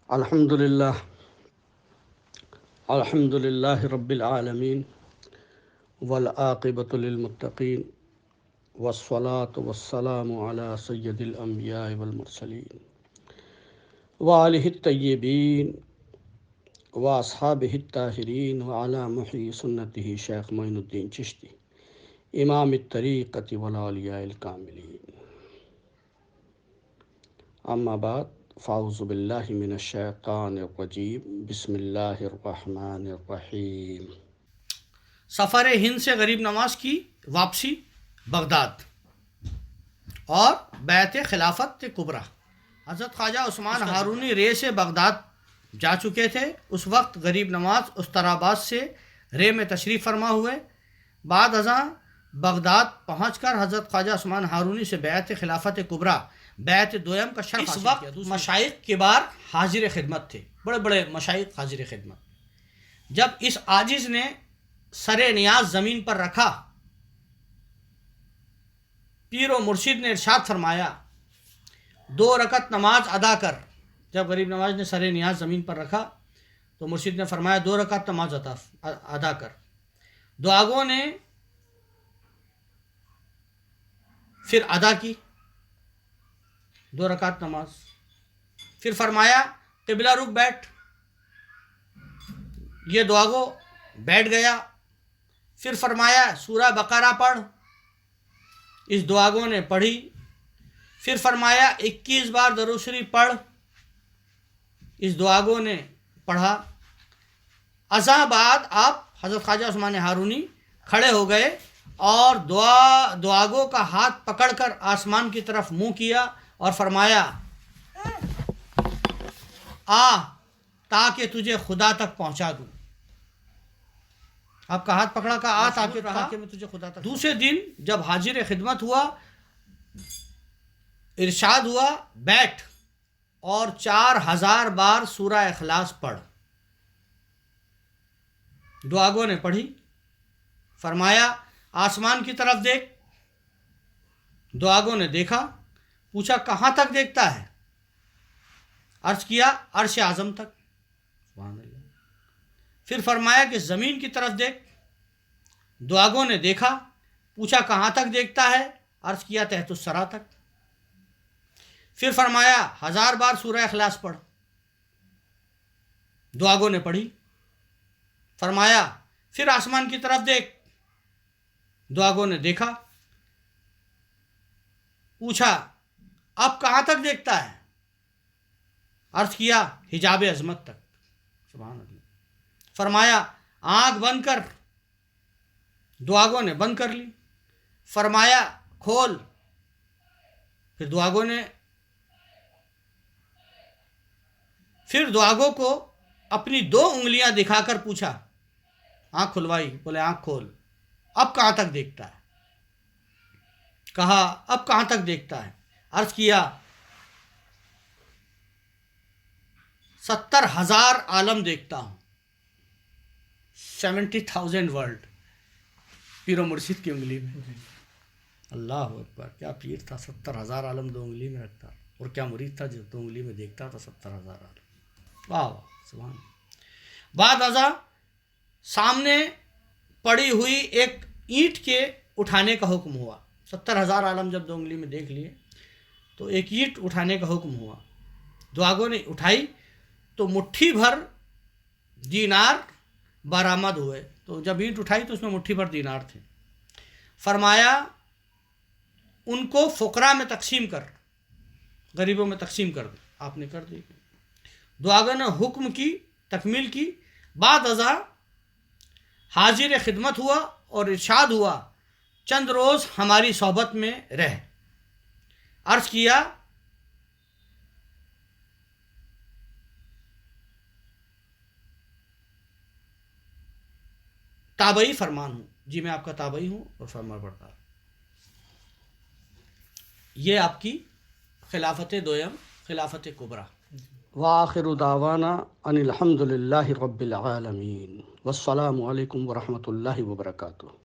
الحمد للہ رب العالمین والعاقبۃ للمتقین والصلاة والسلام علی سید الانبیاء والمرسلین وآلہ الطیبین واصحابہ الطاہرین وعلی محیی سنتہ شیخ معین الدین چشتی امام الطریقۃ والاولیاء الکاملین. اما بعد فاعوذ باللہ من الشیطان الرجیم بسم اللہ الرحمن الرحیم. سفر ہند سے غریب نواز کی واپسی بغداد اور بیعت خلافت کبریٰ. حضرت خواجہ عثمان ہارونی رے سے بغداد جا چکے تھے. اس وقت غریب نواز استراباد سے رے میں تشریف فرما ہوئے. بعد ازاں بغداد پہنچ کر حضرت خواجہ عثمان ہارونی سے بیعت خلافت کبریٰ بیعت دویم کا شرف حاصل کیا. اس وقت مشائخ کبار حاضر خدمت تھے، بڑے بڑے مشائخ حاضر خدمت. جب اس عاجز نے سر نیاز زمین پر رکھا، پیر و مرشد نے ارشاد فرمایا 2 رکعت نماز ادا کر. جب غریب نواز نے سر نیاز زمین پر رکھا تو مرشد نے فرمایا 2 رکعت نماز ادا کر. دعاگوں نے پھر ادا کی 2 رکعت نماز. پھر فرمایا قبلہ رخ بیٹھ. یہ دعاگو بیٹھ گیا. پھر فرمایا سورہ بقرہ پڑھ. اس دعاگو نے پڑھی. پھر فرمایا 21 بار درود شریف پڑھ. اس دعاگو نے پڑھا. ازاں بعد آپ حضرت خواجہ عثمان ہارونی کھڑے ہو گئے اور دعاگو کا ہاتھ پکڑ کر آسمان کی طرف منہ کیا اور فرمایا آ تاکہ تجھے خدا تک پہنچا دوں. آپ کا ہاتھ پکڑا کا آ تاکہ میں تجھے خدا تک. دوسرے دن جب حاضر خدمت ہوا، ارشاد ہوا بیٹھ اور 4000 بار سورہ اخلاص پڑھ. دعاگو نے پڑھی. فرمایا آسمان کی طرف دیکھ. دعاگو نے دیکھا. پوچھا کہاں تک دیکھتا ہے؟ عرض کیا عرش اعظم تک. سبحان اللہ. پھر فرمایا کہ زمین کی طرف دیکھ. دعاگو نے دیکھا. پوچھا کہاں تک دیکھتا ہے؟ عرض کیا تحت الثری تک. پھر فرمایا 1000 بار سورہ اخلاص پڑھ. دعاگو نے پڑھی. فرمایا پھر آسمان کی طرف دیکھ. دعاگو نے دیکھا. پوچھا اب کہاں تک دیکھتا ہے؟ عرض کیا حجاب عظمت تک. سبحان اللہ. فرمایا آنکھ بند کر. دعاگو نے بند کر لی. فرمایا کھول. پھر دعاگو کو اپنی 2 انگلیاں دکھا کر پوچھا. آنکھ کھلوائی. بولے آنکھ کھول. اب کہاں تک دیکھتا ہے؟ کہا اب کہاں تک دیکھتا ہے؟ عرض کیا 70,000 عالم دیکھتا ہوں. 70,000 ورلڈ پیر و مرشد کی انگلی میں. اللہ اکبر. کیا پیر تھا 70,000 عالم 2 انگلی میں رکھتا، اور کیا مرید تھا جو 2 انگلی میں دیکھتا تھا 70,000 عالم. واہ واہ سبحان. بعد ازاں سامنے پڑی ہوئی ایک اینٹ کے اٹھانے کا حکم ہوا. 70,000 عالم جب 2 انگلی میں دیکھ لیے تو ایک اینٹ اٹھانے کا حکم ہوا. دعاگو نے اٹھائی تو مٹھی بھر دینار برآمد ہوئے. تو جب اینٹ اٹھائی تو اس میں مٹھی بھر دینار تھے. فرمایا ان کو فقراء میں تقسیم کر، غریبوں میں تقسیم کر دے. آپ نے کر دی. دعاگو نے حکم کی تکمیل کی. بعد ازاں حاضر خدمت ہوا اور ارشاد ہوا چند روز ہماری صحبت میں رہ. عرض کیا تابعی فرمان ہوں. جی میں آپ کا تابعی ہوں اور فرمان بردار. یہ آپ کی خلافت دویم، خلافت کبریٰ. وآخر دعوانا ان الحمد للہ رب العالمین والسلام علیکم ورحمۃ اللہ وبرکاتہ.